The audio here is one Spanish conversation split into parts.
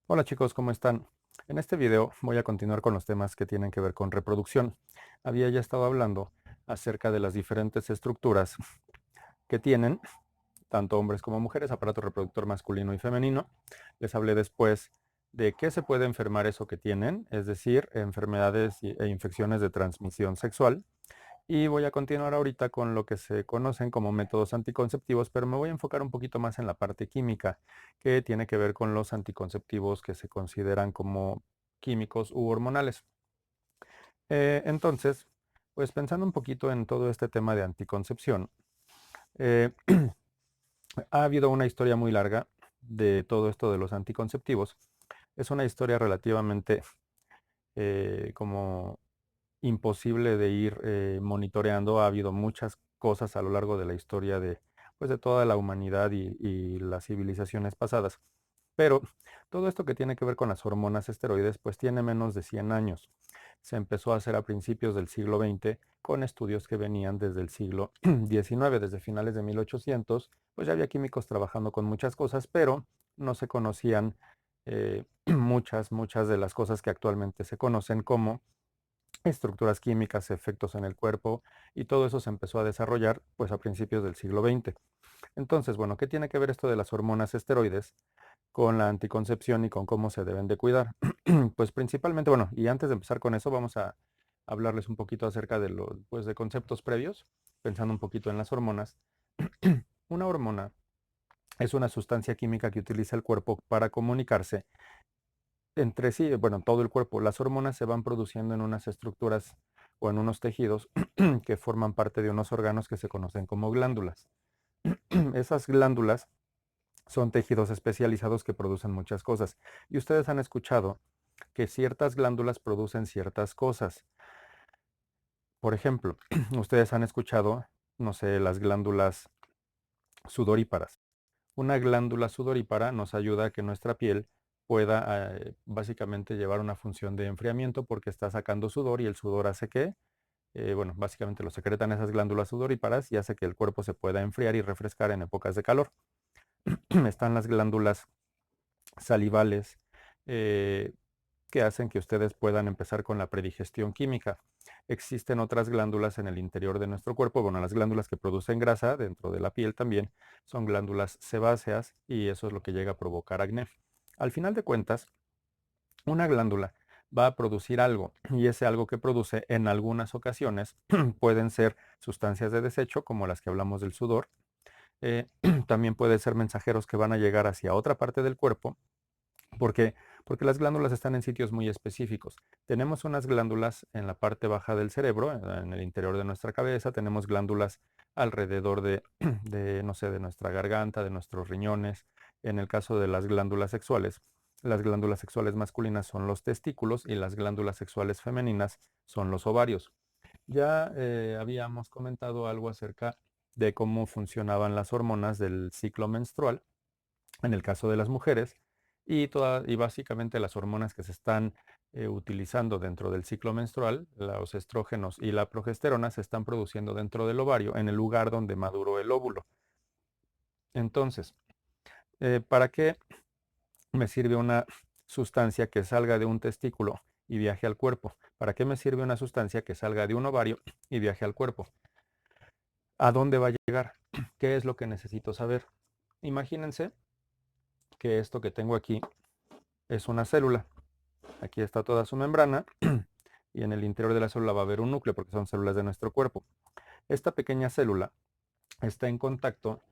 Hola chicos, ¿cómo están? En este video voy a continuar con los temas que tienen que ver con reproducción. Había ya estado hablando acerca de las diferentes estructuras que tienen tanto hombres como mujeres, aparato reproductor masculino y femenino. Les hablé después de qué se puede enfermar eso que tienen, es decir, enfermedades e infecciones de transmisión sexual. Y voy a continuar ahorita con lo que se conocen como métodos anticonceptivos, pero me voy a enfocar un poquito más en la parte química, que tiene que ver con los anticonceptivos que se consideran como químicos u hormonales. Entonces, pues pensando un poquito en todo este tema de anticoncepción, eh, ha habido una historia muy larga de todo esto de los anticonceptivos. Es una historia relativamente como imposible de ir monitoreando. Ha habido muchas cosas a lo largo de la historia de, pues, de toda la humanidad y las civilizaciones pasadas. Pero todo esto que tiene que ver con las hormonas esteroides, pues tiene menos de 100 años. Se empezó a hacer a principios del siglo XX con estudios que venían desde el siglo XIX, desde finales de 1800, pues ya había químicos trabajando con muchas cosas, pero no se conocían muchas de las cosas que actualmente se conocen como estructuras químicas, efectos en el cuerpo, y todo eso se empezó a desarrollar pues a principios del siglo XX. Entonces, bueno, ¿qué tiene que ver esto de las hormonas esteroides con la anticoncepción y con cómo se deben de cuidar? Pues principalmente, bueno, y antes de empezar con eso, vamos a hablarles un poquito acerca de los, pues, de conceptos previos, pensando un poquito en las hormonas. Una hormona es una sustancia química que utiliza el cuerpo para comunicarse entre sí, bueno, todo el cuerpo. Las hormonas se van produciendo en unas estructuras o en unos tejidos que forman parte de unos órganos que se conocen como glándulas. Esas glándulas son tejidos especializados que producen muchas cosas. Y ustedes han escuchado que ciertas glándulas producen ciertas cosas. Por ejemplo, ustedes han escuchado, no sé, las glándulas sudoríparas. Una glándula sudorípara nos ayuda a que nuestra piel pueda básicamente llevar una función de enfriamiento porque está sacando sudor y el sudor hace que, bueno, básicamente lo secretan esas glándulas sudoríparas y hace que el cuerpo se pueda enfriar y refrescar en épocas de calor. Están las glándulas salivales eh, que hacen que ustedes puedan empezar con la predigestión química. Existen otras glándulas en el interior de nuestro cuerpo. Bueno, las glándulas que producen grasa dentro de la piel también son glándulas sebáceas y eso es lo que llega a provocar acné. Al final de cuentas, una glándula va a producir algo y ese algo que produce en algunas ocasiones pueden ser sustancias de desecho como las que hablamos del sudor. eh, También puede ser mensajeros que van a llegar hacia otra parte del cuerpo. ¿Por qué? Porque las glándulas están en sitios muy específicos. Tenemos unas glándulas en la parte baja del cerebro, en el interior de nuestra cabeza, tenemos glándulas alrededor no sé, de nuestra garganta, de nuestros riñones. En el caso de las glándulas sexuales masculinas son los testículos y las glándulas sexuales femeninas son los ovarios. Ya habíamos comentado algo acerca de cómo funcionaban las hormonas del ciclo menstrual en el caso de las mujeres y básicamente las hormonas que se están utilizando dentro del ciclo menstrual, los estrógenos y la progesterona se están produciendo dentro del ovario, en el lugar donde maduró el óvulo. Entonces, ¿para qué me sirve una sustancia que salga de un testículo y viaje al cuerpo? ¿Para qué me sirve una sustancia que salga de un ovario y viaje al cuerpo? ¿A dónde va a llegar? ¿Qué es lo que necesito saber? Imagínense que esto que tengo aquí es una célula. Aquí está toda su membrana y en el interior de la célula va a haber un núcleo porque son células de nuestro cuerpo. Esta pequeña célula está en contacto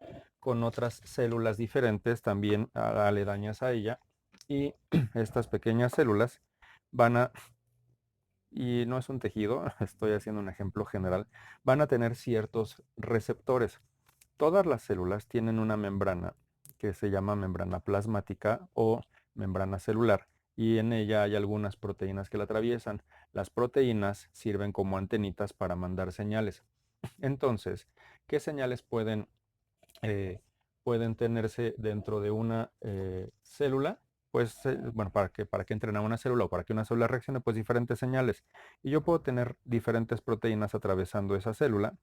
con otras células diferentes también aledañas a ella y estas pequeñas células van a, y no es un tejido, estoy haciendo un ejemplo general, van a tener ciertos receptores. Todas las células tienen una membrana que se llama membrana plasmática o membrana celular y en ella hay algunas proteínas que la atraviesan. Las proteínas sirven como antenitas para mandar señales. Entonces, ¿qué señales eh, pueden tenerse dentro de una célula? Pues, bueno, para que entren a una célula o para que una célula reaccione, pues diferentes señales. Y yo puedo tener diferentes proteínas atravesando esa célula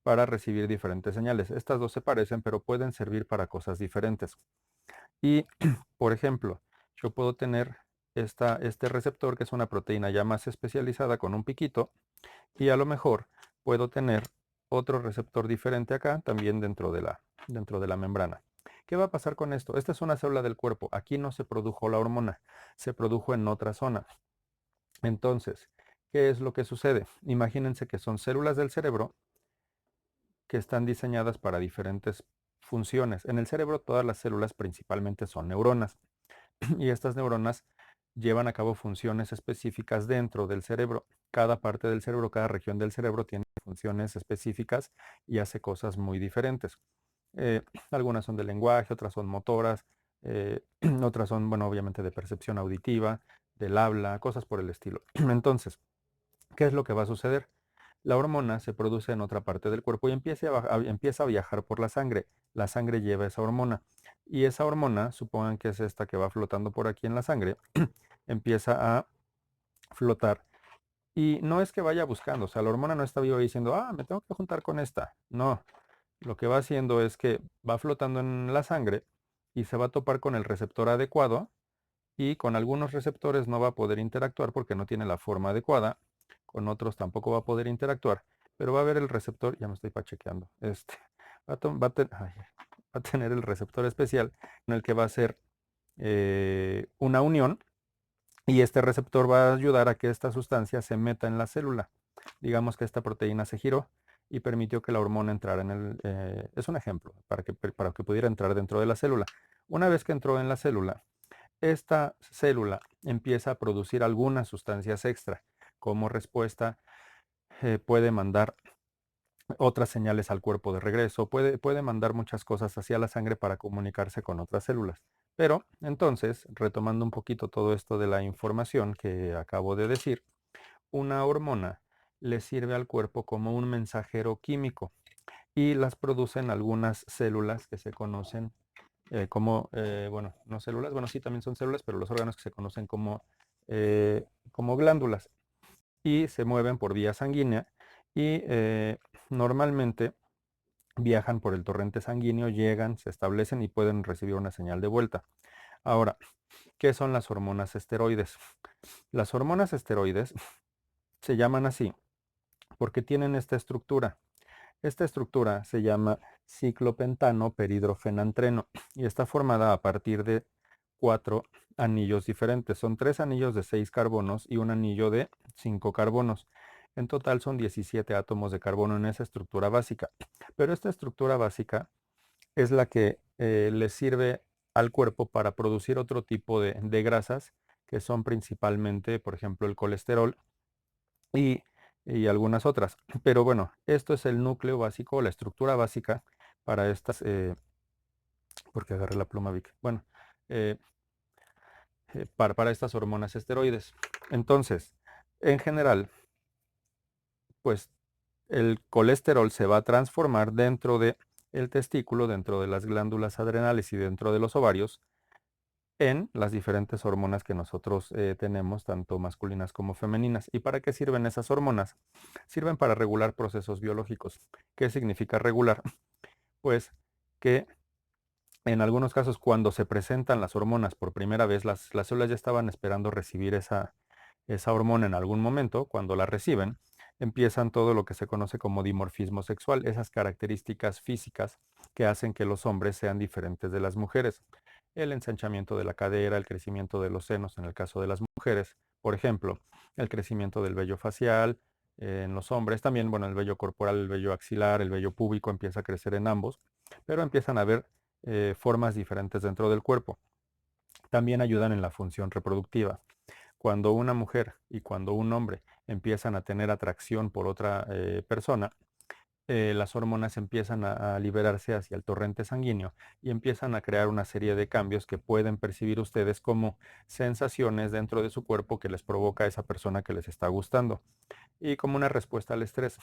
para recibir diferentes señales. Estas dos se parecen, pero pueden servir para cosas diferentes. Y, por ejemplo, yo puedo tener este receptor, que es una proteína ya más especializada con un piquito, y a lo mejor puedo tener otro receptor diferente acá, también dentro de la membrana. ¿Qué va a pasar con esto? Esta es una célula del cuerpo. Aquí no se produjo la hormona, se produjo en otra zona. Entonces, ¿qué es lo que sucede? Imagínense que son células del cerebro que están diseñadas para diferentes funciones. En el cerebro todas las células principalmente son neuronas y estas neuronas llevan a cabo funciones específicas dentro del cerebro. Cada parte del cerebro, cada región del cerebro tiene funciones específicas y hace cosas muy diferentes. Eh, Algunas son de lenguaje, otras son motoras, otras son, bueno, obviamente de percepción auditiva, del habla, cosas por el estilo. Entonces, ¿qué es lo que va a suceder? La hormona se produce en otra parte del cuerpo y empieza a viajar por la sangre. La sangre lleva esa hormona. Y esa hormona, supongan que es esta que va flotando por aquí en la sangre, empieza a flotar. Y no es que vaya buscando, o sea, la hormona no está viva diciendo, ah, me tengo que juntar con esta. No, lo que va haciendo es que va flotando en la sangre y se va a topar con el receptor adecuado y con algunos receptores no va a poder interactuar porque no tiene la forma adecuada, con otros tampoco va a poder interactuar, pero va a haber el receptor, ya me estoy pachequeando, va a tener el receptor especial en el que va a ser una unión y este receptor va a ayudar a que esta sustancia se meta en la célula. Digamos que esta proteína se giró y permitió que la hormona entrara en es un ejemplo, para que pudiera entrar dentro de la célula. Una vez que entró en la célula, esta célula empieza a producir algunas sustancias extra. Como respuesta, puede mandar otras señales al cuerpo de regreso, puede mandar muchas cosas hacia la sangre para comunicarse con otras células. Pero entonces, retomando un poquito todo esto de la información que acabo de decir, una hormona le sirve al cuerpo como un mensajero químico y las producen algunas células que se conocen bueno, no células, bueno, sí también son células, pero los órganos que se conocen como glándulas y se mueven por vía sanguínea y normalmente viajan por el torrente sanguíneo, llegan, se establecen y pueden recibir una señal de vuelta. Ahora, ¿qué son las hormonas esteroides? Las hormonas esteroides se llaman así porque tienen esta estructura. Esta estructura se llama ciclopentano peridrofenantreno y está formada a partir de 4 anillos diferentes. Son 3 anillos de 6 carbonos y un anillo de 5 carbonos. En total son 17 átomos de carbono en esa estructura básica. Pero esta estructura básica es la que le sirve al cuerpo para producir otro tipo de grasas, que son principalmente, por ejemplo, el colesterol y, y algunas otras. Pero bueno, esto es el núcleo básico, la estructura básica para estas, porque agarré la pluma Vic. Bueno, eh, para estas hormonas esteroides. Entonces, en general, pues el colesterol se va a transformar dentro de el testículo, dentro de las glándulas adrenales y dentro de los ovarios en las diferentes hormonas que nosotros tenemos, tanto masculinas como femeninas. ¿Y para qué sirven esas hormonas? Sirven para regular procesos biológicos. ¿Qué significa regular? Pues que en algunos casos, cuando se presentan las hormonas por primera vez, las células ya estaban esperando recibir esa hormona en algún momento. Cuando la reciben, empiezan todo lo que se conoce como dimorfismo sexual, esas características físicas que hacen que los hombres sean diferentes de las mujeres. El ensanchamiento de la cadera, el crecimiento de los senos en el caso de las mujeres, por ejemplo, el crecimiento del vello facial en los hombres, también, bueno, el vello corporal, el vello axilar, el vello púbico empieza a crecer en ambos, pero empiezan a haber formas diferentes dentro del cuerpo. También ayudan en la función reproductiva. Cuando una mujer y cuando un hombre empiezan a tener atracción por otra persona, las hormonas empiezan a liberarse hacia el torrente sanguíneo y empiezan a crear una serie de cambios que pueden percibir ustedes como sensaciones dentro de su cuerpo que les provoca a esa persona que les está gustando. Y como una respuesta al estrés,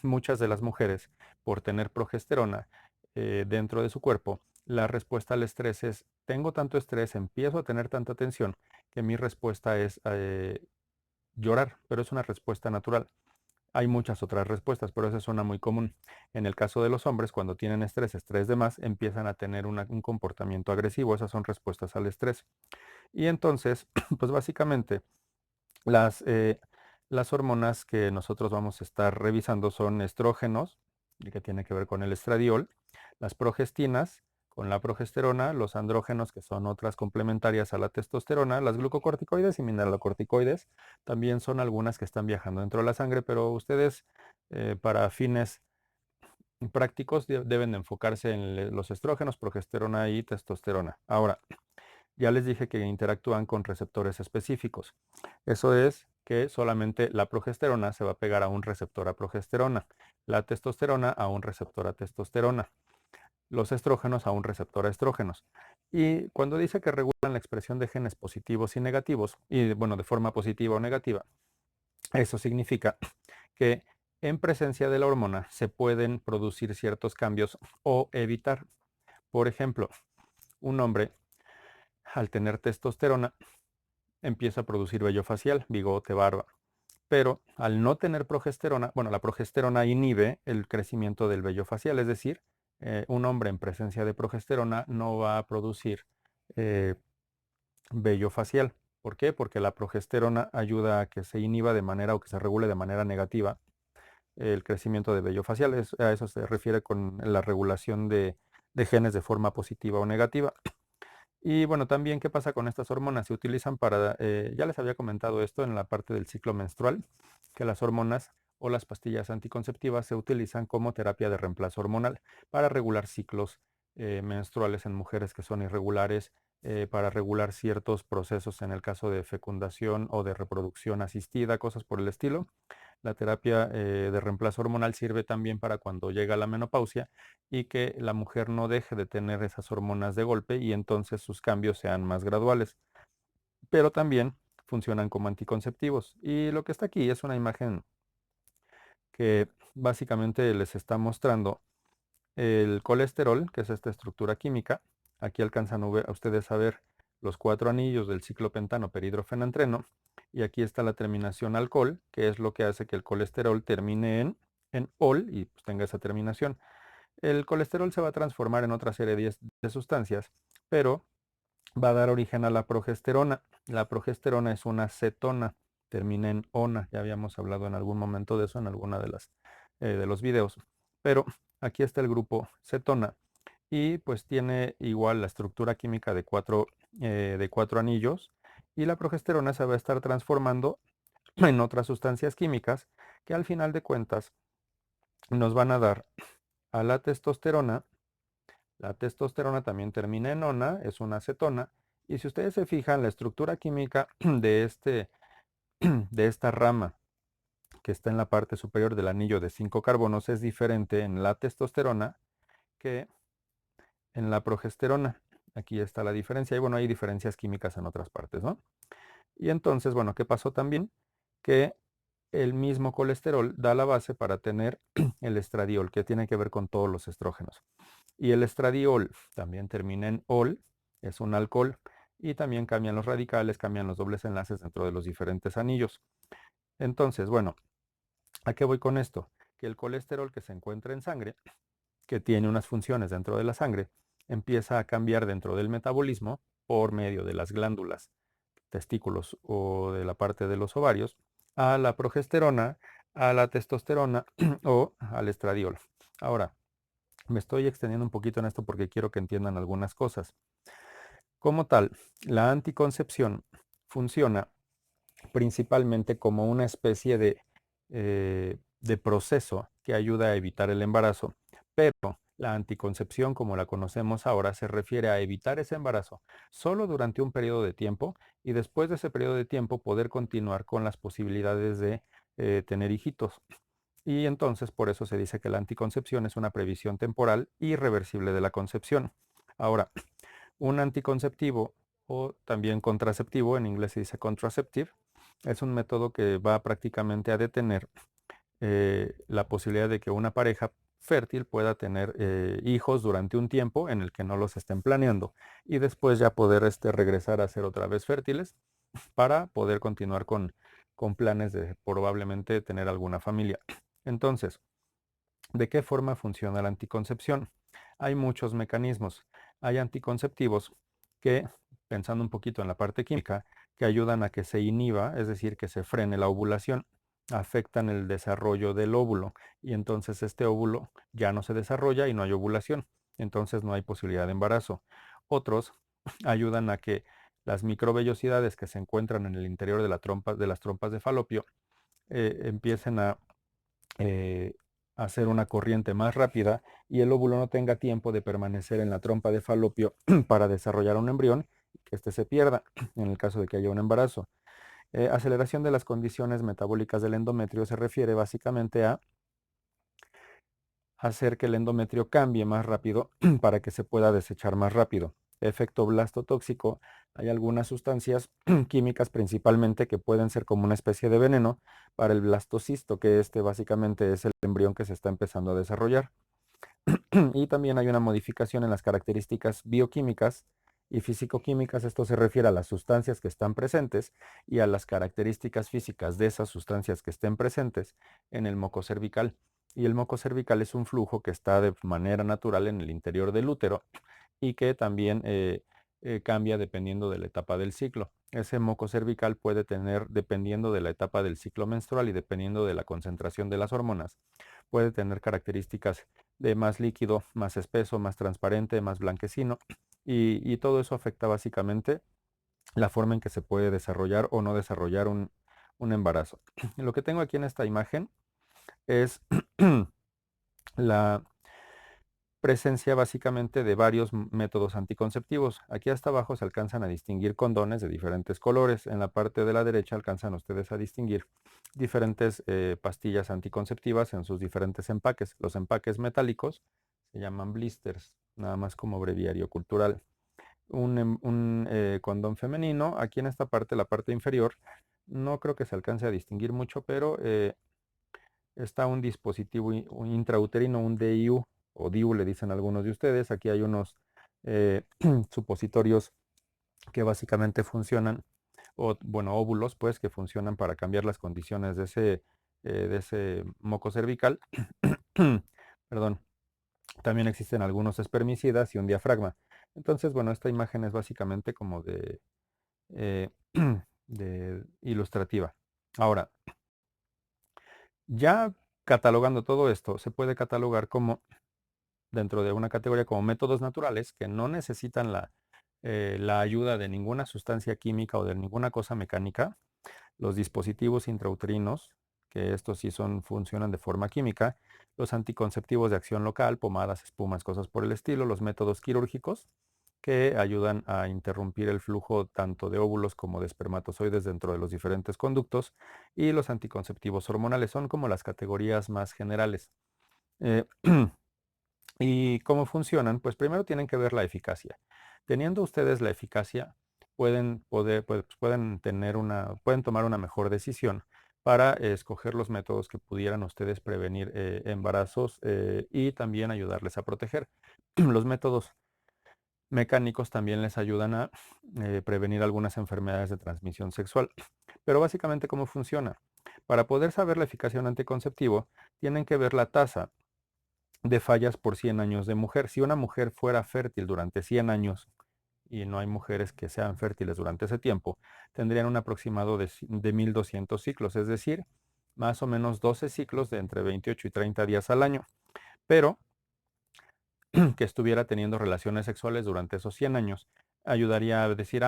muchas de las mujeres, por tener progesterona dentro de su cuerpo, la respuesta al estrés es, tengo tanto estrés, empiezo a tener tanta tensión, que mi respuesta es llorar, pero es una respuesta natural. Hay muchas otras respuestas, pero esa es una muy común. En el caso de los hombres, cuando tienen estrés de más, empiezan a tener un comportamiento agresivo. Esas son respuestas al estrés. Y entonces, pues básicamente, las, eh, las hormonas que nosotros vamos a estar revisando son estrógenos, que tiene que ver con el estradiol, las progestinas, con la progesterona, los andrógenos, que son otras complementarias a la testosterona, las glucocorticoides y mineralocorticoides, también son algunas que están viajando dentro de la sangre, pero ustedes para fines prácticos deben de enfocarse en los estrógenos, progesterona y testosterona. Ahora, ya les dije que interactúan con receptores específicos. Eso es que solamente la progesterona se va a pegar a un receptor a progesterona, la testosterona a un receptor a testosterona, los estrógenos a un receptor a estrógenos. Y cuando dice que regulan la expresión de genes positivos y negativos, y bueno, de forma positiva o negativa, eso significa que en presencia de la hormona se pueden producir ciertos cambios o evitar. Por ejemplo, un hombre al tener testosterona empieza a producir vello facial, bigote, barba. Pero al no tener progesterona, bueno, la progesterona inhibe el crecimiento del vello facial, es decir, un hombre en presencia de progesterona no va a producir eh, vello facial. ¿Por qué? Porque la progesterona ayuda a que se inhiba de manera o que se regule de manera negativa el crecimiento de vello facial. A eso se refiere con la regulación de genes de forma positiva o negativa. Y bueno, también, ¿qué pasa con estas hormonas? Se utilizan para, ya les había comentado esto en la parte del ciclo menstrual, que las hormonas o las pastillas anticonceptivas se utilizan como terapia de reemplazo hormonal para regular ciclos menstruales en mujeres que son irregulares, para regular ciertos procesos en el caso de fecundación o de reproducción asistida, cosas por el estilo. La terapia de reemplazo hormonal sirve también para cuando llega la menopausia y que la mujer no deje de tener esas hormonas de golpe y entonces sus cambios sean más graduales. Pero también funcionan como anticonceptivos. Y lo que está aquí es una imagen que básicamente les está mostrando el colesterol, que es esta estructura química. Aquí alcanzan a ustedes a ver los 4 anillos del ciclopentano perhidrofenantreno. Y aquí está la terminación alcohol, que es lo que hace que el colesterol termine en ol y pues, tenga esa terminación. El colesterol se va a transformar en otra serie de sustancias, pero va a dar origen a la progesterona. La progesterona es una cetona, termina en ona. Ya habíamos hablado en algún momento de eso en alguna de los videos. Pero aquí está el grupo cetona y pues tiene igual la estructura química de cuatro anillos y la progesterona se va a estar transformando en otras sustancias químicas que al final de cuentas nos van a dar a la testosterona. La testosterona también termina en ona, es una acetona. Y si ustedes se fijan, la estructura química de esta rama que está en la parte superior del anillo de 5 carbonos es diferente en la testosterona que en la progesterona. Aquí está la diferencia. Y bueno, hay diferencias químicas en otras partes, ¿no? Y entonces, bueno, ¿qué pasó también? Que el mismo colesterol da la base para tener el estradiol, que tiene que ver con todos los estrógenos. Y el estradiol también termina en ol, es un alcohol, y también cambian los radicales, cambian los dobles enlaces dentro de los diferentes anillos. Entonces, bueno, ¿a qué voy con esto? Que el colesterol que se encuentra en sangre, que tiene unas funciones dentro de la sangre, empieza a cambiar dentro del metabolismo por medio de las glándulas, testículos o de la parte de los ovarios, a la progesterona, a la testosterona o al estradiol. Ahora, me estoy extendiendo un poquito en esto porque quiero que entiendan algunas cosas. Como tal, la anticoncepción funciona principalmente como una especie de proceso que ayuda a evitar el embarazo, pero la anticoncepción, como la conocemos ahora, se refiere a evitar ese embarazo solo durante un periodo de tiempo y después de ese periodo de tiempo poder continuar con las posibilidades de tener hijitos. Y entonces por eso se dice que la anticoncepción es una previsión temporal irreversible de la concepción. Ahora, un anticonceptivo o también contraceptivo, en inglés se dice contraceptive, es un método que va prácticamente a detener la posibilidad de que una pareja fértil pueda tener hijos durante un tiempo en el que no los estén planeando y después ya poder regresar a ser otra vez fértiles para poder continuar con planes de probablemente tener alguna familia. Entonces, ¿de qué forma funciona la anticoncepción? Hay muchos mecanismos. Hay anticonceptivos que, pensando un poquito en la parte química, que ayudan a que se inhiba, es decir, que se frene la ovulación, afectan el desarrollo del óvulo y entonces este óvulo ya no se desarrolla y no hay ovulación, entonces no hay posibilidad de embarazo. Otros ayudan a que las microvellosidades que se encuentran en el interior de las trompas de falopio empiecen a eh, hacer una corriente más rápida y el óvulo no tenga tiempo de permanecer en la trompa de falopio para desarrollar un embrión y que éste se pierda en el caso de que haya un embarazo. Aceleración de las condiciones metabólicas del endometrio se refiere básicamente a hacer que el endometrio cambie más rápido para que se pueda desechar más rápido. Efecto blastotóxico, hay algunas sustancias químicas principalmente que pueden ser como una especie de veneno para el blastocisto, que este básicamente es el embrión que se está empezando a desarrollar. Y también hay una modificación en las características bioquímicas y físico-químicas. Esto se refiere a las sustancias que están presentes y a las características físicas de esas sustancias que estén presentes en el moco cervical. Y el moco cervical es un flujo que está de manera natural en el interior del útero y que también cambia dependiendo de la etapa del ciclo. Ese moco cervical puede tener, dependiendo de la etapa del ciclo menstrual y dependiendo de la concentración de las hormonas, puede tener características de más líquido, más espeso, más transparente, más blanquecino, y todo eso afecta básicamente la forma en que se puede desarrollar o no desarrollar un embarazo. Lo que tengo aquí en esta imagen es la presencia básicamente de varios métodos anticonceptivos. Aquí hasta abajo se alcanzan a distinguir condones de diferentes colores. En la parte de la derecha alcanzan ustedes a distinguir diferentes pastillas anticonceptivas en sus diferentes empaques. Los empaques metálicos se llaman blisters, nada más como breviario cultural. Un condón femenino, aquí en esta parte, la parte inferior, no creo que se alcance a distinguir mucho, pero está un dispositivo un intrauterino, un DIU o DIU le dicen algunos de ustedes. Aquí hay unos supositorios que básicamente funcionan, o bueno, óvulos pues que funcionan para cambiar las condiciones de ese moco cervical. Perdón. También existen algunos espermicidas y un diafragma. Entonces, bueno, esta imagen es básicamente como eh, de ilustrativa. Ahora, ya catalogando todo esto, se puede catalogar como dentro de una categoría como métodos naturales que no necesitan la ayuda de ninguna sustancia química o de ninguna cosa mecánica. Los dispositivos intrauterinos, que estos sí funcionan de forma química, los anticonceptivos de acción local, pomadas, espumas, cosas por el estilo, los métodos quirúrgicos, que ayudan a interrumpir el flujo tanto de óvulos como de espermatozoides dentro de los diferentes conductos, y los anticonceptivos hormonales son como las categorías más generales. Eh, ¿Y cómo funcionan? Pues primero tienen que ver la eficacia. Teniendo ustedes la eficacia, pueden tomar una mejor decisión para escoger los métodos que pudieran ustedes prevenir embarazos y también ayudarles a proteger. Los métodos mecánicos también les ayudan a prevenir algunas enfermedades de transmisión sexual. Pero básicamente, ¿cómo funciona? Para poder saber la eficacia de un anticonceptivo, tienen que ver la tasa de fallas por 100 años de mujer. Si una mujer fuera fértil durante 100 años y no hay mujeres que sean fértiles durante ese tiempo, tendrían un aproximado de 1200 ciclos, es decir, más o menos 12 ciclos de entre 28 y 30 días al año. Pero que estuviera teniendo relaciones sexuales durante esos 100 años, ayudaría a decir,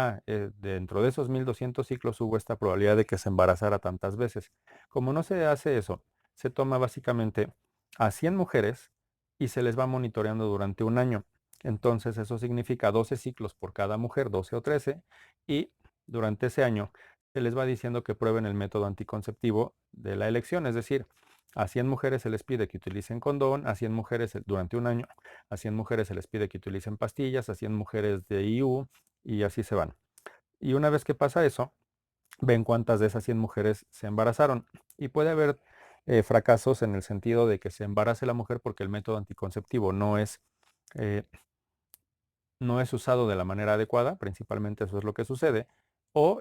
dentro de esos 1200 ciclos hubo esta probabilidad de que se embarazara tantas veces. Como no se hace eso, se toma básicamente a 100 mujeres y se les va monitoreando durante un año. Entonces eso significa 12 ciclos por cada mujer, 12 o 13, y durante ese año se les va diciendo que prueben el método anticonceptivo de la elección, es decir, a 100 mujeres se les pide que utilicen condón, a 100 mujeres durante un año, a 100 mujeres se les pide que utilicen pastillas, a 100 mujeres de IU y así se van. Y una vez que pasa eso, ven cuántas de esas 100 mujeres se embarazaron. Y puede haber fracasos en el sentido de que se embarace la mujer porque el método anticonceptivo eh, no es usado de la manera adecuada, principalmente eso es lo que sucede, o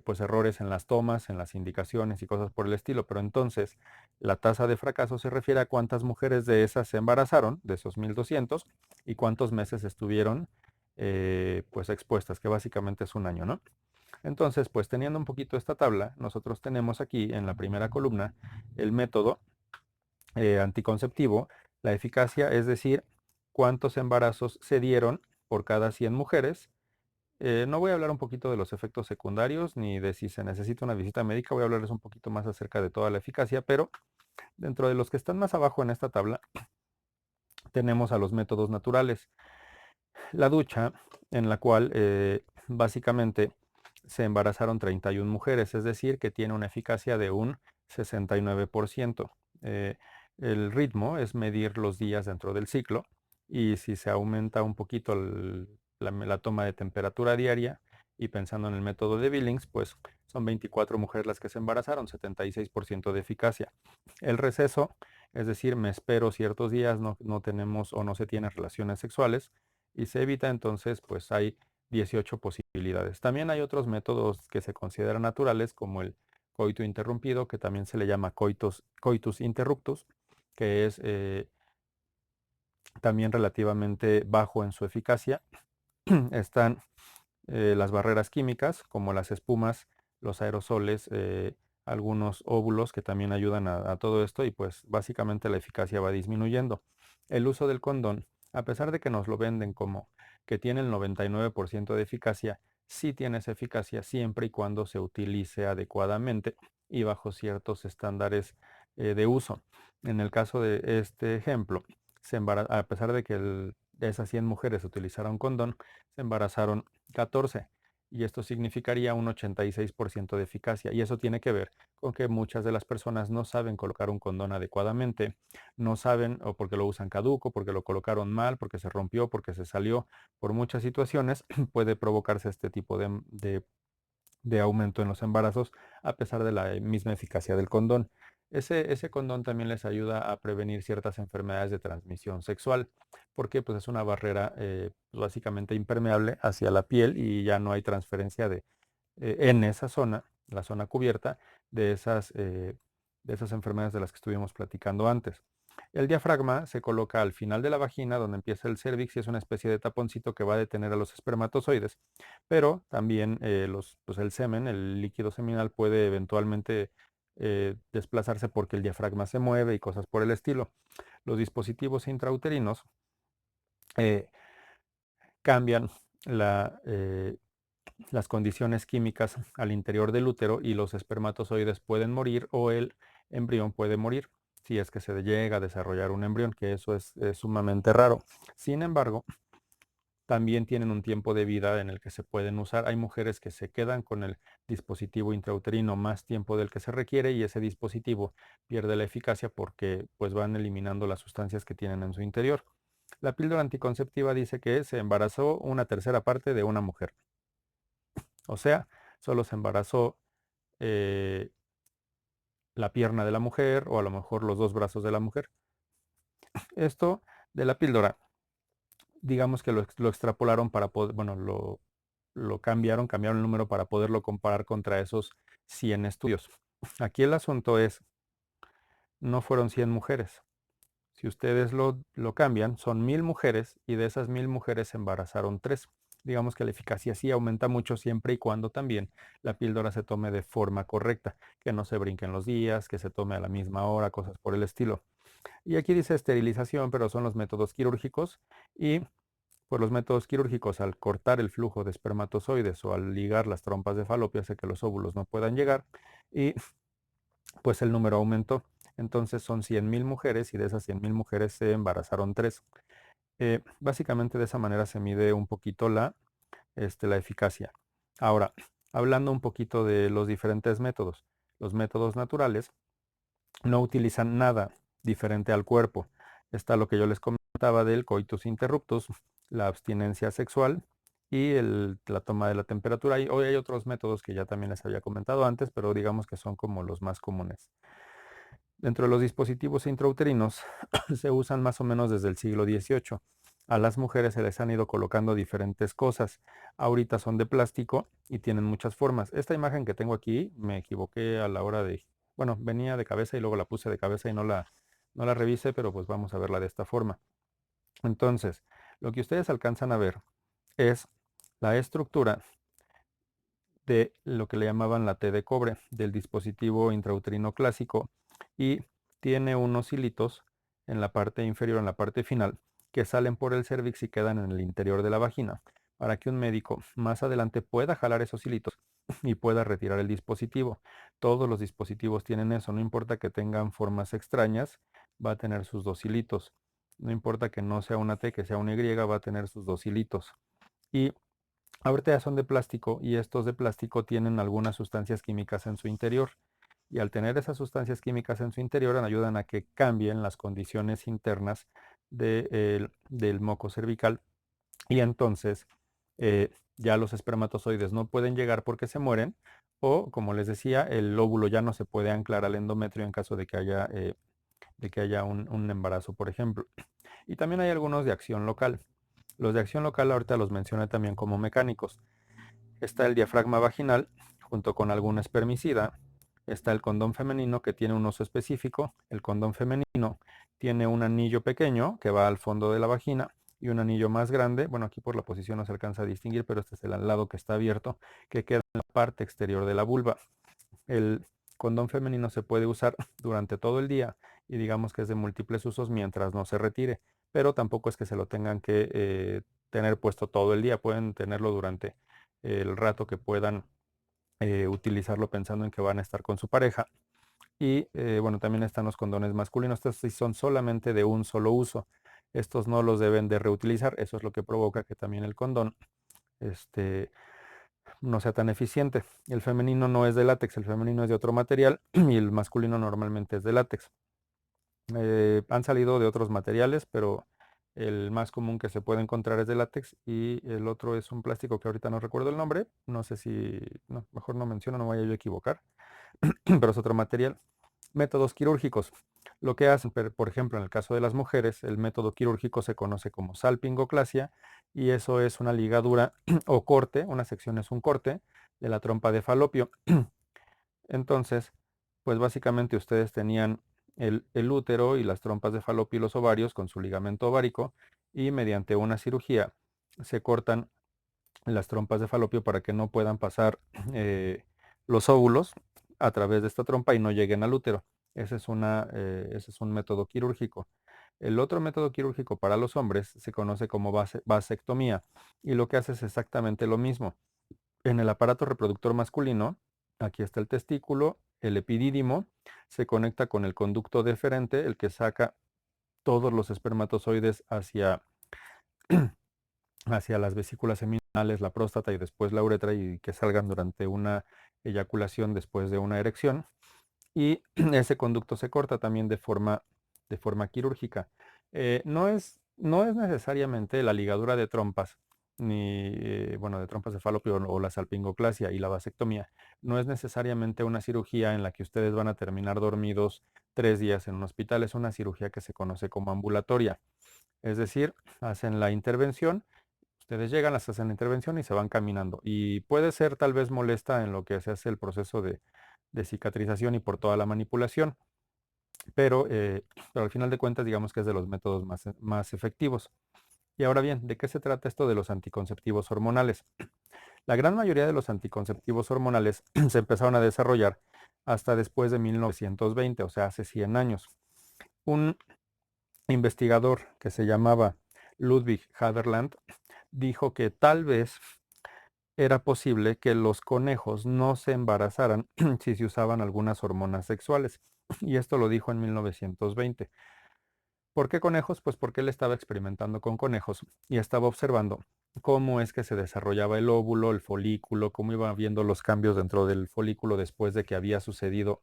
pues errores en las tomas, en las indicaciones y cosas por el estilo. Pero entonces la tasa de fracaso se refiere a cuántas mujeres de esas se embarazaron, de esos 1200, y cuántos meses estuvieron pues expuestas, que básicamente es un año, ¿no? Entonces, pues teniendo un poquito esta tabla, nosotros tenemos aquí en la primera columna el método anticonceptivo, la eficacia, es decir, cuántos embarazos se dieron por cada 100 mujeres. No voy a hablar un poquito de los efectos secundarios ni de si se necesita una visita médica, voy a hablarles un poquito más acerca de toda la eficacia, pero dentro de los que están más abajo en esta tabla tenemos a los métodos naturales. La ducha, en la cual básicamente se embarazaron 31 mujeres, es decir, que tiene una eficacia de un 69%. Eh, el ritmo es medir los días dentro del ciclo y si se aumenta un poquito la toma de temperatura diaria y pensando en el método de Billings, pues son 24 mujeres las que se embarazaron, 76% de eficacia. El receso, es decir, me espero ciertos días, no tenemos o no se tienen relaciones sexuales, y se evita, entonces pues hay 18 posibilidades. También hay otros métodos que se consideran naturales como el coito interrumpido, que también se le llama coitus interruptus, que es también relativamente bajo en su eficacia. Están las barreras químicas como las espumas, los aerosoles, algunos óvulos que también ayudan a todo esto y pues básicamente la eficacia va disminuyendo. El uso del condón, a pesar de que nos lo venden como que tiene el 99% de eficacia, sí tiene esa eficacia siempre y cuando se utilice adecuadamente y bajo ciertos estándares de uso. En el caso de este ejemplo, a pesar de que de esas 100 mujeres utilizaron condón, se embarazaron 14 y esto significaría un 86% de eficacia y eso tiene que ver con que muchas de las personas no saben colocar un condón adecuadamente, no saben o porque lo usan caduco, porque lo colocaron mal, porque se rompió, porque se salió, por muchas situaciones puede provocarse este tipo de aumento en los embarazos a pesar de la misma eficacia del condón. Ese condón también les ayuda a prevenir ciertas enfermedades de transmisión sexual, porque pues, es una barrera pues, básicamente impermeable hacia la piel y ya no hay transferencia en esa zona, la zona cubierta, de esas enfermedades de las que estuvimos platicando antes. El diafragma se coloca al final de la vagina, donde empieza el cérvix, y es una especie de taponcito que va a detener a los espermatozoides. Pero también pues el semen, el líquido seminal, puede eventualmente desplazarse porque el diafragma se mueve y cosas por el estilo. Los dispositivos intrauterinos eh, cambian las condiciones químicas al interior del útero y los espermatozoides pueden morir o el embrión puede morir si es que se llega a desarrollar un embrión, que eso es sumamente raro. Sin embargo, también tienen un tiempo de vida en el que se pueden usar. Hay mujeres que se quedan con el dispositivo intrauterino más tiempo del que se requiere y ese dispositivo pierde la eficacia porque pues van eliminando las sustancias que tienen en su interior. La píldora anticonceptiva dice que se embarazó una tercera parte de una mujer. O sea, solo se embarazó eh, la pierna de la mujer o a lo mejor los dos brazos de la mujer. Esto de la píldora, digamos que lo extrapolaron para poder, bueno, lo cambiaron el número para poderlo comparar contra esos 100 estudios. Aquí el asunto es, no fueron 100 mujeres. Si ustedes lo cambian, son 1000 mujeres y de esas 1000 mujeres se embarazaron 3. Digamos que la eficacia sí aumenta mucho siempre y cuando también la píldora se tome de forma correcta, que no se brinquen los días, que se tome a la misma hora, cosas por el estilo. Y aquí dice esterilización, pero son los métodos quirúrgicos y por los métodos quirúrgicos, al cortar el flujo de espermatozoides o al ligar las trompas de falopio, hace que los óvulos no puedan llegar y pues el número aumentó. Entonces son 100.000 mujeres y de esas 100.000 mujeres se embarazaron 3. Básicamente de esa manera se mide un poquito la eficacia. Ahora, hablando un poquito de los diferentes métodos. Los métodos naturales no utilizan nada diferente al cuerpo. Está lo que yo les comentaba del coitus interruptus, la abstinencia sexual y la toma de la temperatura. Y hoy hay otros métodos que ya también les había comentado antes, pero digamos que son como los más comunes. Dentro de los dispositivos intrauterinos se usan más o menos desde el siglo XVIII. a las mujeres se les han ido colocando diferentes cosas. Ahorita son de plástico y tienen muchas formas. Esta imagen que tengo aquí, me equivoqué a la hora de, bueno, venía de cabeza y luego la puse de cabeza y no la revisé, pero pues vamos a verla de esta forma. Entonces, lo que ustedes alcanzan a ver es la estructura de lo que le llamaban la T de cobre del dispositivo intrauterino clásico y tiene unos hilitos en la parte inferior, en la parte final, que salen por el cérvix y quedan en el interior de la vagina, para que un médico más adelante pueda jalar esos hilitos y pueda retirar el dispositivo. Todos los dispositivos tienen eso, no importa que tengan formas extrañas, va a tener sus dos hilitos. No importa que no sea una T, que sea una Y, va a tener sus dos hilitos. Y ahorita ya son de plástico y estos de plástico tienen algunas sustancias químicas en su interior. Y al tener esas sustancias químicas en su interior ayudan a que cambien las condiciones internas del moco cervical. Y entonces ya los espermatozoides no pueden llegar porque se mueren. O, como les decía, el óvulo ya no se puede anclar al endometrio en caso de que haya un embarazo, por ejemplo. Y también hay algunos de acción local. Los de acción local ahorita los mencioné también como mecánicos. Está el diafragma vaginal junto con algún espermicida. Está el condón femenino que tiene un uso específico. El condón femenino tiene un anillo pequeño que va al fondo de la vagina y un anillo más grande. Bueno, aquí por la posición no se alcanza a distinguir, pero este es el lado que está abierto, que queda en la parte exterior de la vulva. El condón femenino se puede usar durante todo el día y digamos que es de múltiples usos mientras no se retire, pero tampoco es que se lo tengan que tener puesto todo el día, pueden tenerlo durante el rato que puedan utilizarlo pensando en que van a estar con su pareja. Y bueno, también están los condones masculinos, estos sí son solamente de un solo uso, estos no los deben de reutilizar, eso es lo que provoca que también el condón este, no sea tan eficiente. El femenino no es de látex, el femenino es de otro material y el masculino normalmente es de látex. Han salido de otros materiales, pero el más común que se puede encontrar es de látex y el otro es un plástico que ahorita no recuerdo el nombre. No sé si, no, mejor no menciono, no vaya yo a equivocar, pero es otro material. Métodos quirúrgicos. Lo que hacen, por ejemplo, en el caso de las mujeres, el método quirúrgico se conoce como salpingoclasia y eso es una ligadura o corte, una sección es un corte de la trompa de falopio. Entonces, pues básicamente ustedes tenían el útero y las trompas de falopio y los ovarios con su ligamento ovárico y mediante una cirugía se cortan las trompas de falopio para que no puedan pasar los óvulos a través de esta trompa y no lleguen al útero. Ese es un método quirúrgico. El otro método quirúrgico para los hombres se conoce como vasectomía y lo que hace es exactamente lo mismo. En el aparato reproductor masculino, aquí está el testículo, el epidídimo, se conecta con el conducto deferente, el que saca todos los espermatozoides hacia las vesículas seminales, la próstata y después la uretra y que salgan durante una eyaculación después de una erección. Y ese conducto se corta también de forma quirúrgica. No es necesariamente la ligadura de trompas, ni, bueno, de trompas de falopio o la salpingoclasia y la vasectomía. No es necesariamente una cirugía en la que ustedes van a terminar dormidos 3 días en un hospital. Es una cirugía que se conoce como ambulatoria. Es decir, hacen la intervención. Ustedes llegan, las hacen la intervención y se van caminando. Y puede ser tal vez molesta en lo que se hace el proceso de cicatrización y por toda la manipulación, pero, pero al final de cuentas digamos que es de los métodos más efectivos. Y ahora bien, ¿de qué se trata esto de los anticonceptivos hormonales? La gran mayoría de los anticonceptivos hormonales se empezaron a desarrollar hasta después de 1920, o sea, hace 100 años. Un investigador que se llamaba Ludwig Haderland dijo que tal vez era posible que los conejos no se embarazaran si se usaban algunas hormonas sexuales. Y esto lo dijo en 1920. ¿Por qué conejos? Pues porque él estaba experimentando con conejos y estaba observando cómo es que se desarrollaba el óvulo, el folículo, cómo iba viendo los cambios dentro del folículo después de que había sucedido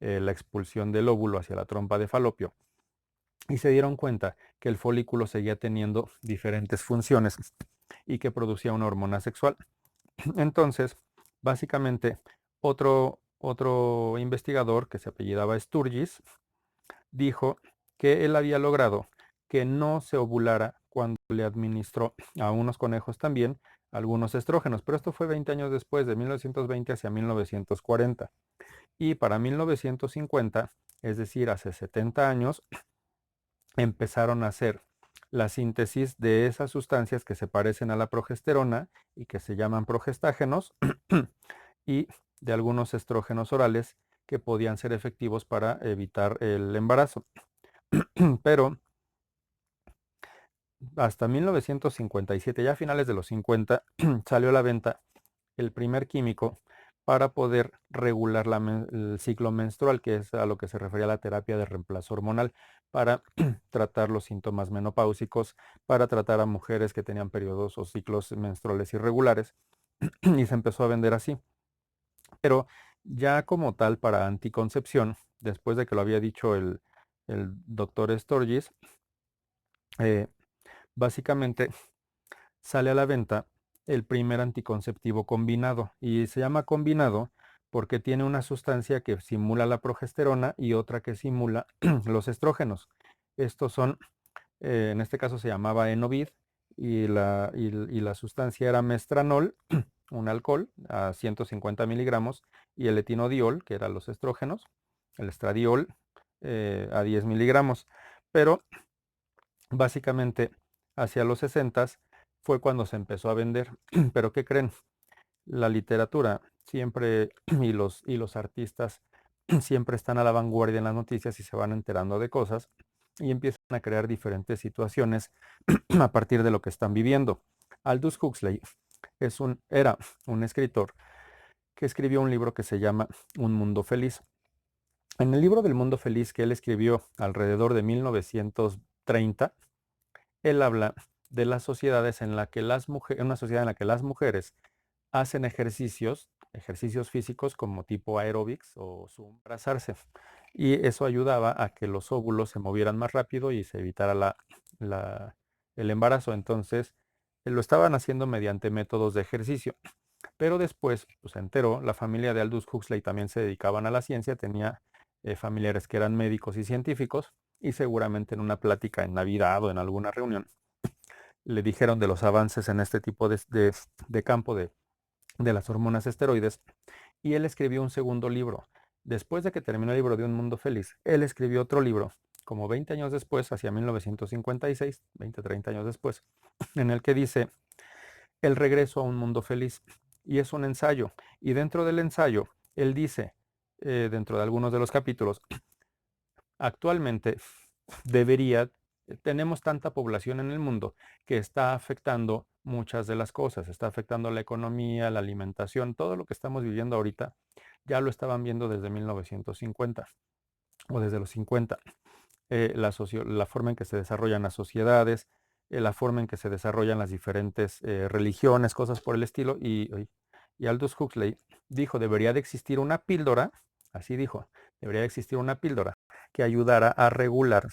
la expulsión del óvulo hacia la trompa de falopio. Y se dieron cuenta que el folículo seguía teniendo diferentes funciones y que producía una hormona sexual. Entonces, básicamente, otro investigador que se apellidaba Sturgis dijo que él había logrado que no se ovulara cuando le administró a unos conejos también algunos estrógenos, pero esto fue 20 años después, de 1920 hacia 1940. Y para 1950, es decir, hace 70 años, empezaron a hacer la síntesis de esas sustancias que se parecen a la progesterona y que se llaman progestágenos y de algunos estrógenos orales que podían ser efectivos para evitar el embarazo. Pero hasta 1957, ya a finales de los 50, salió a la venta el primer químico para poder regular el ciclo menstrual, que es a lo que se refería la terapia de reemplazo hormonal, para tratar los síntomas menopáusicos, para tratar a mujeres que tenían periodos o ciclos menstruales irregulares, y se empezó a vender así. Pero ya como tal para anticoncepción, después de que lo había dicho el doctor Sturgis, eh, básicamente sale a la venta el primer anticonceptivo combinado y se llama combinado porque tiene una sustancia que simula la progesterona y otra que simula los estrógenos. Estos son, en este caso se llamaba Enovid y la sustancia era mestranol, un alcohol a 150 miligramos, y el etinodiol, que eran los estrógenos, el estradiol a 10 miligramos. Pero básicamente hacia los 60 fue cuando se empezó a vender. Pero ¿qué creen? La literatura siempre y los artistas siempre están a la vanguardia en las noticias y se van enterando de cosas y empiezan a crear diferentes situaciones a partir de lo que están viviendo. Aldous Huxley era un escritor que escribió un libro que se llama Un Mundo Feliz. En el libro del Mundo Feliz que él escribió alrededor de 1930, él habla de las sociedades en la que una sociedad en la que las mujeres hacen ejercicios físicos como tipo aeróbics o abrazarse. Y eso ayudaba a que los óvulos se movieran más rápido y se evitara el embarazo. Entonces, lo estaban haciendo mediante métodos de ejercicio. Pero después, pues, se enteró, la familia de Aldous Huxley también se dedicaban a la ciencia, tenía familiares que eran médicos y científicos, y seguramente en una plática en Navidad o en alguna reunión le dijeron de los avances en este tipo de campo de las hormonas esteroides, y él escribió un segundo libro. Después de que terminó el libro de Un Mundo Feliz, él escribió otro libro, como 20 años después, hacia 1956, 20, 30 años después, en el que dice El regreso a un mundo feliz. Y es un ensayo. Y dentro del ensayo, él dice, dentro de algunos de los capítulos, actualmente tenemos tanta población en el mundo que está afectando muchas de las cosas, está afectando la economía, la alimentación, todo lo que estamos viviendo ahorita, ya lo estaban viendo desde 1950 o desde los 50. La forma en que se desarrollan las sociedades, la forma en que se desarrollan las diferentes religiones, cosas por el estilo, y Aldous Huxley dijo, debería de existir una píldora, así dijo, debería de existir una píldora que ayudara a regular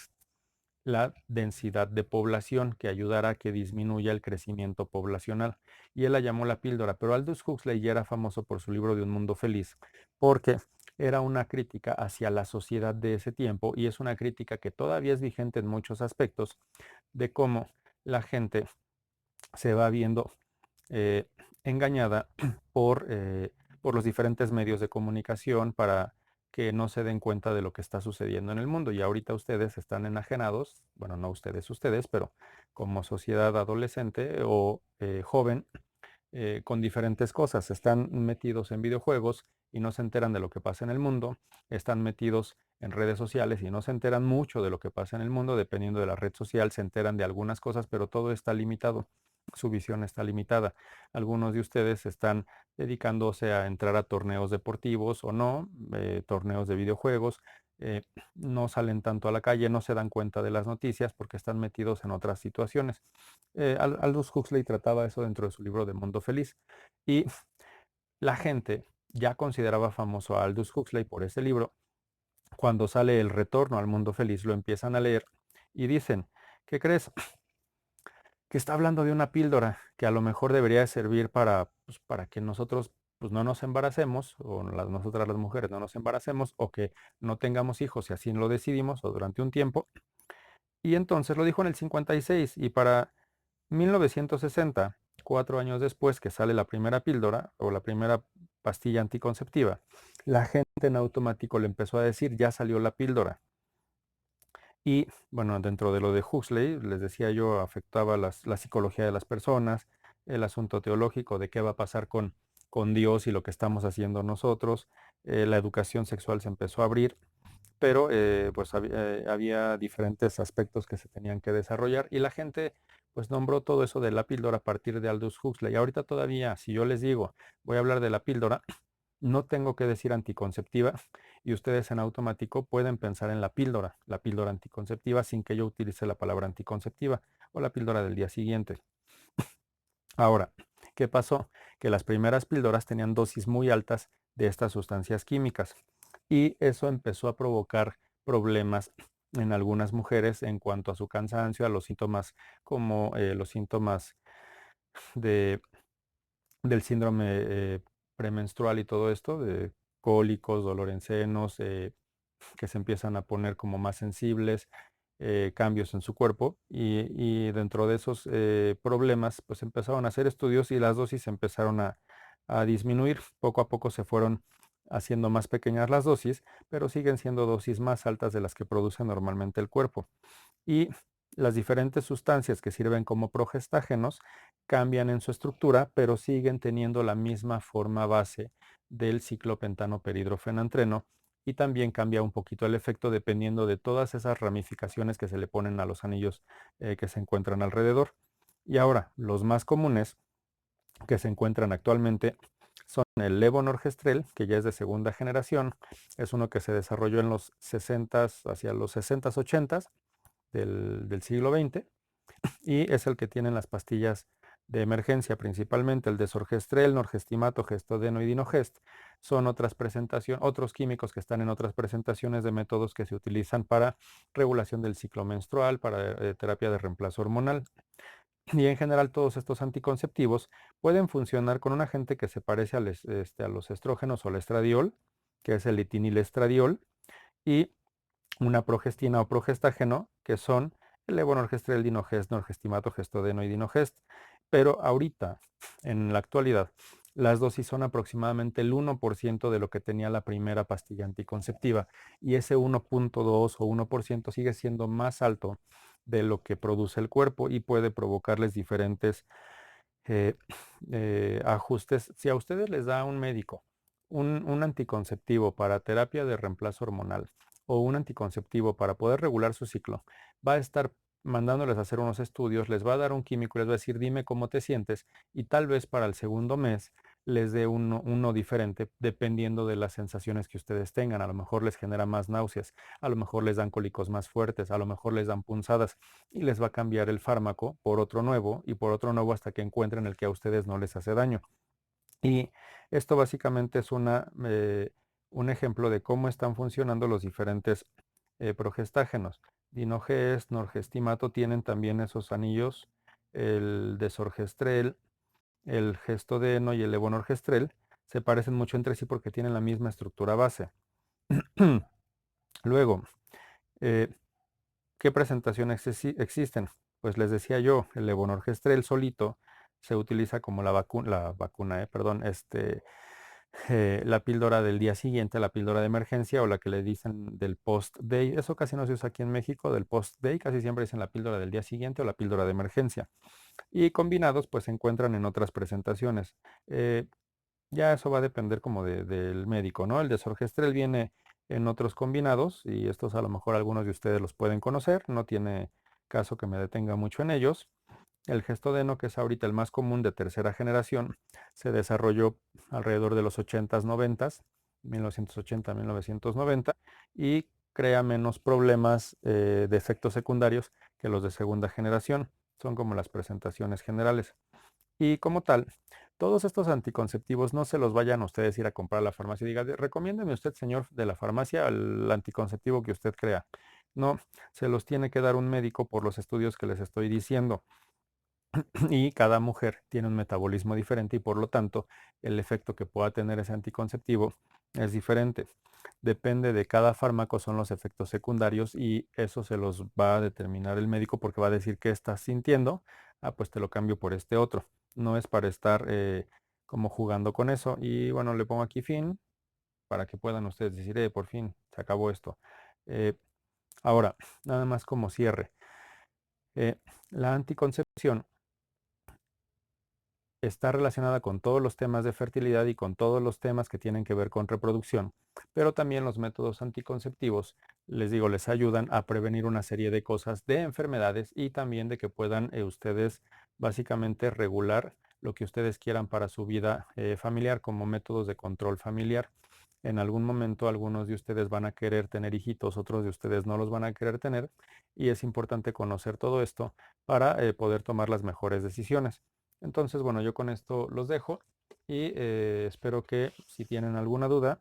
la densidad de población, que ayudara a que disminuya el crecimiento poblacional. Y él la llamó la píldora, pero Aldous Huxley ya era famoso por su libro de Un Mundo Feliz, porque era una crítica hacia la sociedad de ese tiempo y es una crítica que todavía es vigente en muchos aspectos de cómo la gente se va viendo eh, engañada por los diferentes medios de comunicación para que no se den cuenta de lo que está sucediendo en el mundo. Y ahorita ustedes están enajenados, bueno, no ustedes, pero como sociedad adolescente o joven, con diferentes cosas. Están metidos en videojuegos y no se enteran de lo que pasa en el mundo. Están metidos en redes sociales y no se enteran mucho de lo que pasa en el mundo. Dependiendo de la red social, se enteran de algunas cosas, pero todo está limitado. Su visión está limitada. Algunos de ustedes están dedicándose a entrar a torneos deportivos o no, torneos de videojuegos. No salen tanto a la calle, no se dan cuenta de las noticias porque están metidos en otras situaciones. Aldous Huxley trataba eso dentro de su libro de Mundo Feliz. Y la gente ya consideraba famoso a Aldous Huxley por ese libro. Cuando sale El Retorno al Mundo Feliz, lo empiezan a leer y dicen, ¿qué crees? Que está hablando de una píldora que a lo mejor debería servir pues, para que nosotros pues, no nos embaracemos, o nosotras las mujeres no nos embaracemos, o que no tengamos hijos si así lo decidimos, o durante un tiempo, Y entonces lo dijo en el 56 y para 1960, 4 años después que sale la primera píldora o la primera pastilla anticonceptiva, la gente en automático le empezó a decir, ya salió la píldora. Y bueno, dentro de lo de Huxley, les decía yo, afectaba la psicología de las personas, el asunto teológico de qué va a pasar con Dios y lo que estamos haciendo nosotros. La educación sexual se empezó a abrir, pero pues había diferentes aspectos que se tenían que desarrollar y la gente pues nombró todo eso de la píldora a partir de Aldous Huxley. Y ahorita todavía, si yo les digo, voy a hablar de la píldora, no tengo que decir anticonceptiva y ustedes en automático pueden pensar en la píldora anticonceptiva sin que yo utilice la palabra anticonceptiva o la píldora del día siguiente. Ahora, ¿qué pasó? Que las primeras píldoras tenían dosis muy altas de estas sustancias químicas y eso empezó a provocar problemas en algunas mujeres en cuanto a su cansancio, a los síntomas como los síntomas de del síndrome premenstrual y todo esto, de cólicos, dolor en senos, que se empiezan a poner como más sensibles, cambios en su cuerpo y dentro de esos problemas pues empezaron a hacer estudios y las dosis empezaron a disminuir. Poco a poco se fueron haciendo más pequeñas las dosis, pero siguen siendo dosis más altas de las que produce normalmente el cuerpo y las diferentes sustancias que sirven como progestágenos cambian en su estructura, pero siguen teniendo la misma forma base del ciclopentano perhidrofenantreno y también cambia un poquito el efecto dependiendo de todas esas ramificaciones que se le ponen a los anillos que se encuentran alrededor. Y ahora, los más comunes que se encuentran actualmente son el levonorgestrel, que ya es de segunda generación, es uno que se desarrolló en los 60 hacia los 60s, 80s del siglo XX y es el que tienen las pastillas de emergencia, principalmente el desorgestrel, norgestimato, gestodeno y dinogest. Son otros químicos que están en otras presentaciones de métodos que se utilizan para regulación del ciclo menstrual, para terapia de reemplazo hormonal. Y en general todos estos anticonceptivos pueden funcionar con un agente que se parece a los estrógenos o al estradiol, que es el etinilestradiol, y una progestina o progestágeno, que son el levonorgestrel, dinogest, norgestimato, gestodeno y dinogest. Pero ahorita, en la actualidad, las dosis son aproximadamente el 1% de lo que tenía la primera pastilla anticonceptiva y ese 1.2 o 1% sigue siendo más alto de lo que produce el cuerpo y puede provocarles diferentes eh, ajustes. Si a ustedes les da un médico un anticonceptivo para terapia de reemplazo hormonal o un anticonceptivo para poder regular su ciclo, va a estar mandándoles a hacer unos estudios, les va a dar un químico y les va a decir, dime cómo te sientes, y tal vez para el segundo mes les dé uno diferente dependiendo de las sensaciones que ustedes tengan. A lo mejor les genera más náuseas, a lo mejor les dan cólicos más fuertes, a lo mejor les dan punzadas y les va a cambiar el fármaco por otro nuevo y por otro nuevo hasta que encuentren el que a ustedes no les hace daño. Y esto básicamente es un ejemplo de cómo están funcionando los diferentes progestágenos. Dinogest, norgestimato tienen también esos anillos, el desorgestrel, el gestodeno y el levonorgestrel se parecen mucho entre sí porque tienen la misma estructura base. Luego, eh, ¿qué presentaciones existen? Pues les decía yo, el levonorgestrel solito se utiliza como perdón, la píldora del día siguiente, la píldora de emergencia o la que le dicen del post-day. Eso casi no se usa aquí en México, del post-day, casi siempre dicen la píldora del día siguiente o la píldora de emergencia. Y combinados, pues se encuentran en otras presentaciones. Ya eso va a depender como del médico, ¿no? El desorgestrel viene en otros combinados y estos a lo mejor algunos de ustedes los pueden conocer, no tiene caso que me detenga mucho en ellos. El gestodeno, que es ahorita el más común de tercera generación, se desarrolló alrededor de los 80s, 90s, 1980, 1990, y crea menos problemas de efectos secundarios que los de segunda generación. Son como las presentaciones generales. Y como tal, todos estos anticonceptivos no se los vayan a ustedes ir a comprar a la farmacia y diga, recomiéndeme usted, señor de la farmacia, el anticonceptivo que usted crea. No, se los tiene que dar un médico por los estudios que les estoy diciendo. y cada mujer tiene un metabolismo diferente y por lo tanto el efecto que pueda tener ese anticonceptivo es diferente. Depende de cada fármaco son los efectos secundarios y eso se los va a determinar el médico porque va a decir qué estás sintiendo. Ah, pues te lo cambio por este otro. No es para estar como jugando con eso. Y bueno, le pongo aquí fin para que puedan ustedes decir, por fin se acabó esto. Eh, Ahora, nada más como cierre. eh, la anticoncepción está relacionada con todos los temas de fertilidad y con todos los temas que tienen que ver con reproducción, pero también los métodos anticonceptivos, les digo, les ayudan a prevenir una serie de cosas, de enfermedades y también de que puedan ustedes básicamente regular lo que ustedes quieran para su vida familiar como métodos de control familiar. En algún momento algunos de ustedes van a querer tener hijitos, otros de ustedes no los van a querer tener y es importante conocer todo esto para poder tomar las mejores decisiones. Entonces, bueno, yo con esto los dejo y espero que si tienen alguna duda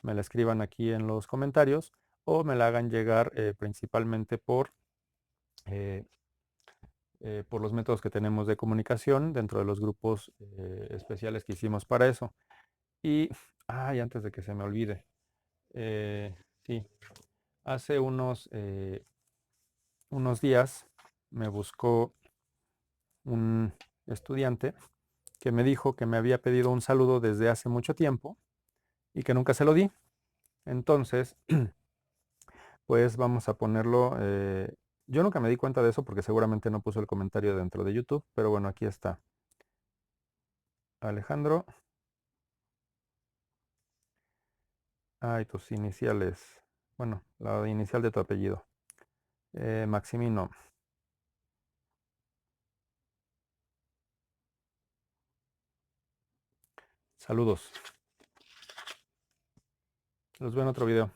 me la escriban aquí en los comentarios o me la hagan llegar principalmente eh, por los métodos que tenemos de comunicación dentro de los grupos especiales que hicimos para eso. Y, ay, antes de que se me olvide, sí, hace unos días me buscó un estudiante que me dijo que me había pedido un saludo desde hace mucho tiempo y que nunca se lo di. Entonces, pues vamos a ponerlo. Yo nunca me di cuenta de eso porque seguramente no puso el comentario dentro de YouTube, pero bueno, aquí está. Alejandro. Ay, tus iniciales. Bueno, la inicial de tu apellido. Maximino. Saludos. Los veo en otro video.